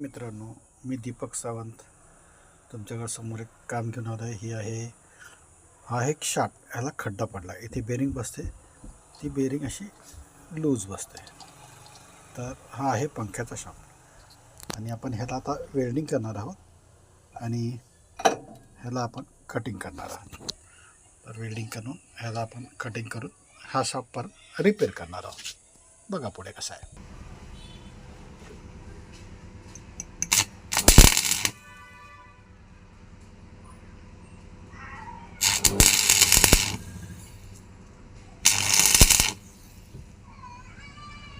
मित्रांनो, मी दीपक सावंत तुमच्याकडे समोर एक काम घेऊन आलो आहे. हा एक शाफ्ट, ह्याला खड्डा पडला. इथे बेरिंग बसते, ती बेरिंग अशी लूज बसते. तर हा आहे पंख्याचा शाफ्ट आणि आपण ह्याला आता वेल्डिंग करणार आहोत आणि ह्याला आपण कटिंग करणार आहोत. तर वेल्डिंग करून ह्याला आपण कटिंग करून हा शाफ्ट परत रिपेअर करणार आहोत. बघा पुढे कसं आहे.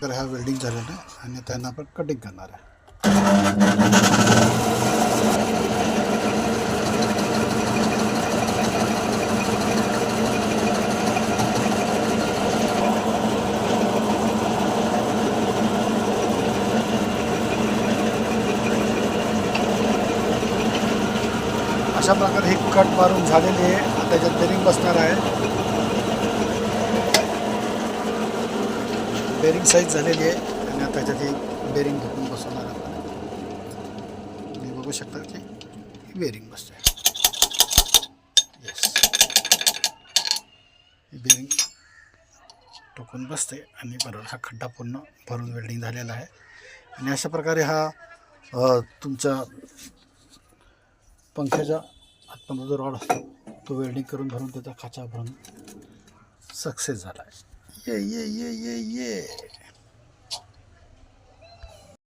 तर ह्या वेल्डिंग झालेलं आहे आणि त्यांना आपण कटिंग करणार आहे. अशा प्रकारे ही कट मारून झालेली आहे. आता त्याच्यात बेरिंग बसणार आहे. बेरिंग साईज झालेली आहे आणि आता त्याच्यात ही बेरिंग घेऊन बसवणार आपण. तुम्ही बघू शकता की बेरिंग बसते. येस, ही बेरिंग टोकून बसते आणि बरोबर हा खड्डा पूर्ण भरून वेल्डिंग झालेला आहे. आणि अशा प्रकारे हा तुमच्या पंख्याच्या आतमध्ये जो रॉड असतो तो वेल्डिंग करून भरून त्याचा खाचा भरून सक्सेस झाला आहे. ये ये ये ये ये